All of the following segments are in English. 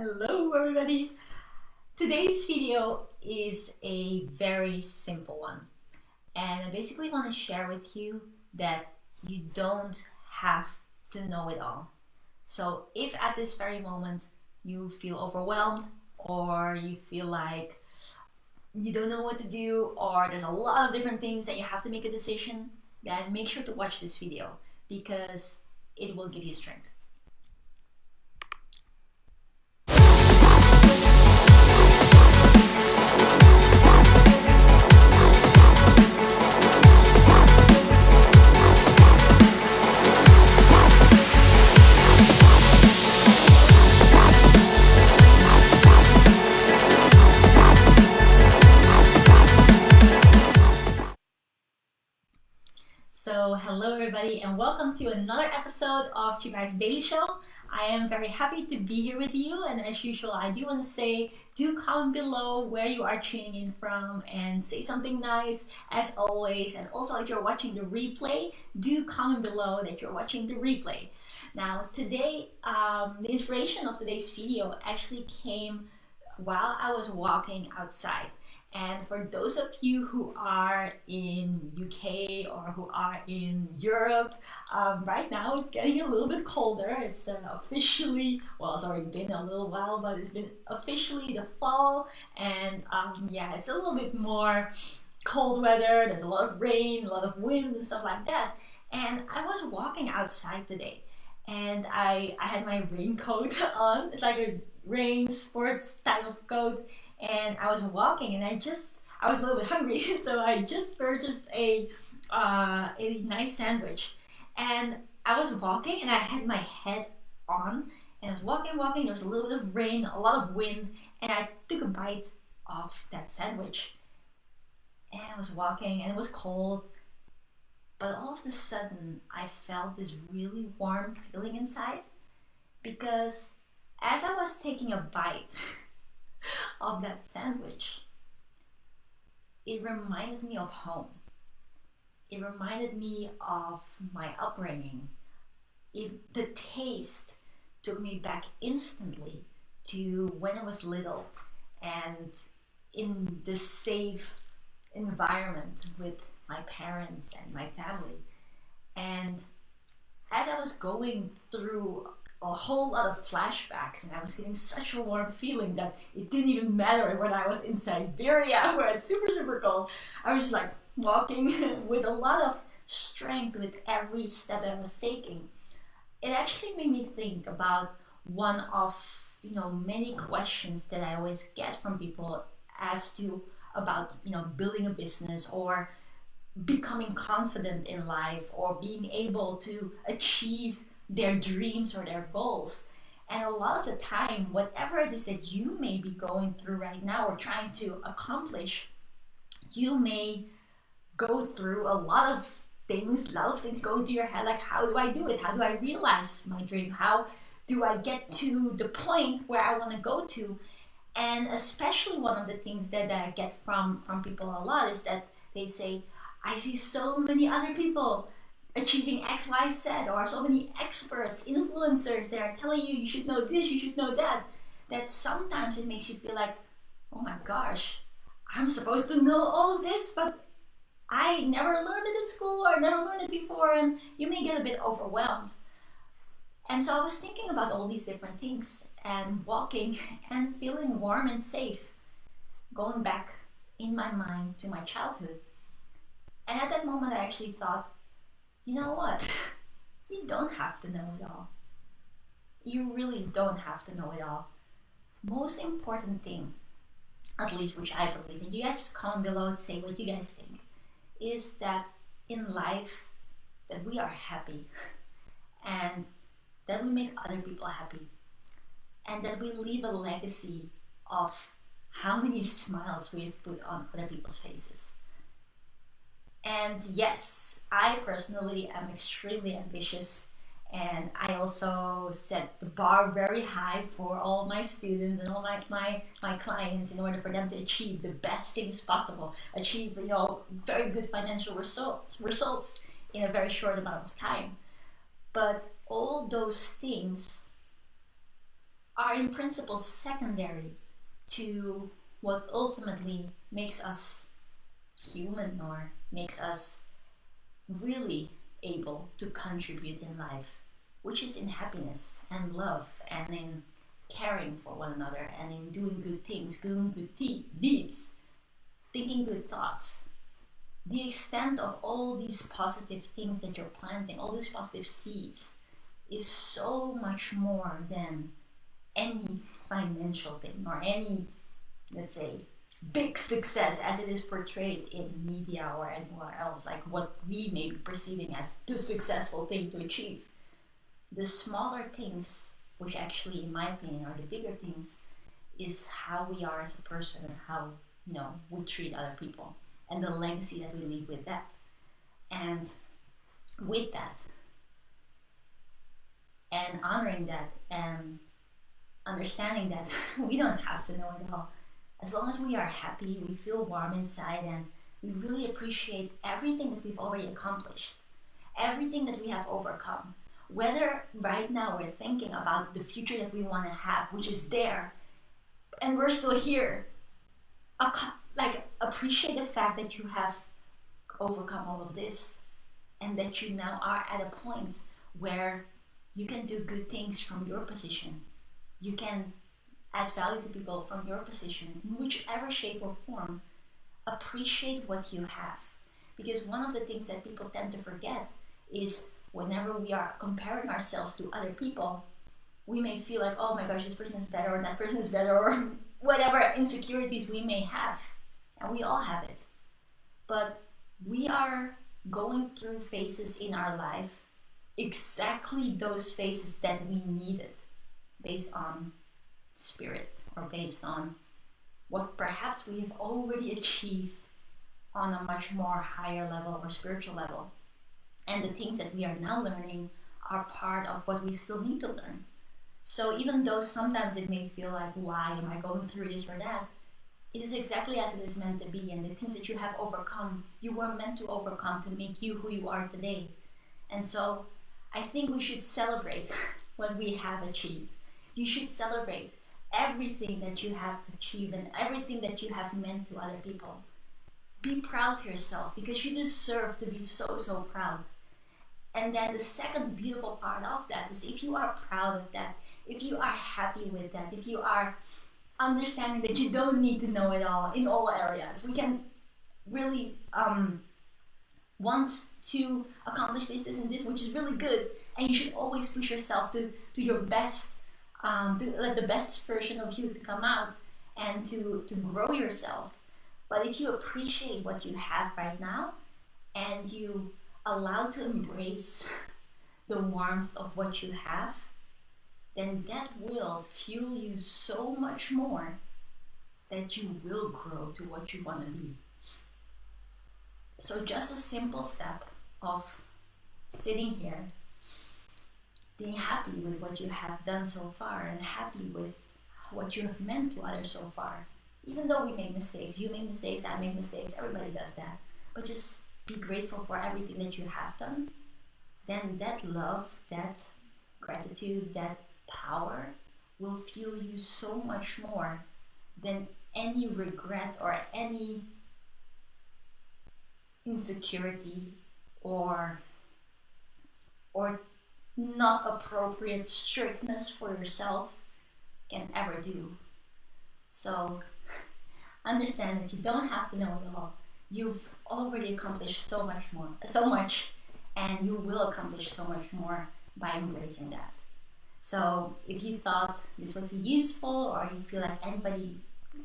Hello everybody! Today's video is a very simple one, and I basically want to share with you that you don't have to know it all. So if at this very moment you feel overwhelmed, or you feel like you don't know what to do, or there's a lot of different things that you have to make a decision, then make sure to watch this video because it will give you strength. So hello everybody and welcome to another episode of Tjibaria's Daily Show. I am very happy to be here with you, and as usual I do want to say, do comment below where you are tuning in from and say something nice as always. And also, if you're watching the replay, do comment below that you're watching the replay. Now today, the inspiration of today's video actually came while I was walking outside. And for those of you who are in UK or who are in Europe, right now it's getting a little bit colder. It's officially, well, it's already been a little while, but it's been officially the fall. And yeah, it's a little bit more cold weather. There's a lot of rain, a lot of wind and stuff like that. And I was walking outside today, and I had my raincoat on. It's like a rain sports type of coat. And I was walking, and I was a little bit hungry, so I just purchased a nice sandwich. And I was walking, and I had my head on, and I was walking. There was a little bit of rain, a lot of wind, and I took a bite of that sandwich. And I was walking, and it was cold, but all of a sudden, I felt this really warm feeling inside, because as I was taking a bite of that sandwich, it reminded me of home. It reminded me of my upbringing. The taste took me back instantly to when I was little and in the safe environment with my parents and my family. And as I was going through a whole lot of flashbacks, and I was getting such a warm feeling that it didn't even matter when I was in Tjibaria where it's super cold. I was just like walking with a lot of strength with every step I was taking. It actually made me think about one of many questions that I always get from people as to about building a business or becoming confident in life or being able to achieve their dreams or their goals. And a lot of the time, whatever it is that you may be going through right now or trying to accomplish, you may go through a lot of things go into your head, like, how do I do it? How do I realize my dream? How do I get to the point where I want to go to? And especially one of the things that I get from people a lot is that they say, I see so many other people achieving X, Y, Z, or so many experts, influencers, they are telling you, you should know this, you should know that sometimes it makes you feel like, oh my gosh, I'm supposed to know all of this, but I never learned it at school or never learned it before, and you may get a bit overwhelmed. And so I was thinking about all these different things and walking and feeling warm and safe, going back in my mind to my childhood. And at that moment I actually thought, you know what? You don't have to know it all. You really don't have to know it all. Most important thing, at least which I believe, and you guys comment below and say what you guys think, is that in life that we are happy and that we make other people happy and that we leave a legacy of how many smiles we've put on other people's faces. And yes, I personally am extremely ambitious, and I also set the bar very high for all my students and all my clients in order for them to achieve the best things possible, achieve very good financial results in a very short amount of time. But all those things are in principle secondary to what ultimately makes us human or makes us really able to contribute in life, which is in happiness and love and in caring for one another and in doing good things, doing good deeds, thinking good thoughts. The extent of all these positive things that you're planting, all these positive seeds, is so much more than any financial thing or any, let's say, big success as it is portrayed in media or anywhere else, like what we may be perceiving as the successful thing to achieve. The smaller things, which actually, in my opinion, are the bigger things, is how we are as a person and how we treat other people and the legacy that we leave with that. And with that, and honoring that, and understanding that we don't have to know it all. As long as we are happy, we feel warm inside, and we really appreciate everything that we've already accomplished, everything that we have overcome. Whether right now we're thinking about the future that we want to have, which is there, and we're still here, appreciate the fact that you have overcome all of this, and that you now are at a point where you can do good things from your position. You can add value to people from your position in whichever shape or form. Appreciate what you have, because one of the things that people tend to forget is whenever we are comparing ourselves to other people, we may feel like, oh my gosh, this person is better or that person is better, or whatever insecurities we may have, and we all have it. But we are going through phases in our life, exactly those phases that we needed, based on spirit or based on what perhaps we have already achieved on a much more higher level or spiritual level. And the things that we are now learning are part of what we still need to learn. So even though sometimes it may feel like, why am I going through this or that? It is exactly as it is meant to be, and the things that you have overcome, you were meant to overcome to make you who you are today. And so I think we should celebrate what we have achieved. You should celebrate everything that you have achieved and everything that you have meant to other people. Be proud of yourself, because you deserve to be so, so proud. And then the second beautiful part of that is, if you are proud of that, if you are happy with that, if you are understanding that you don't need to know it all in all areas, we can really want to accomplish this and this, which is really good, and you should always push yourself to your best, to let the best version of you to come out and to grow yourself. But if you appreciate what you have right now and you allow to embrace the warmth of what you have, then that will fuel you so much more that you will grow to what you want to be. So just a simple step of sitting here, being happy with what you have done so far and happy with what you have meant to others so far. Even though we make mistakes, you make mistakes, I make mistakes, everybody does that. But just be grateful for everything that you have done. Then that love, that gratitude, that power will fuel you so much more than any regret or any insecurity or not appropriate strictness for yourself can ever do. So understand that you don't have to know it all. You've already accomplished so much, and you will accomplish so much more by embracing that. So if you thought this was useful, or you feel like anybody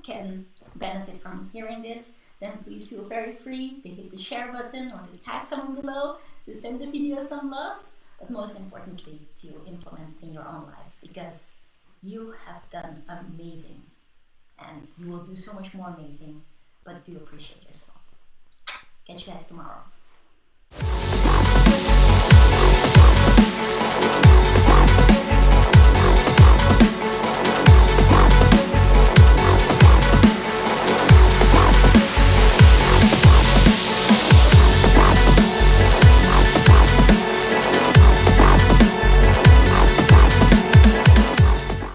can benefit from hearing this, then please feel very free to hit the share button or to tag someone below, to send the video some love, but most importantly to implement in your own life, because you have done amazing and you will do so much more amazing. But do appreciate yourself. Catch you guys tomorrow.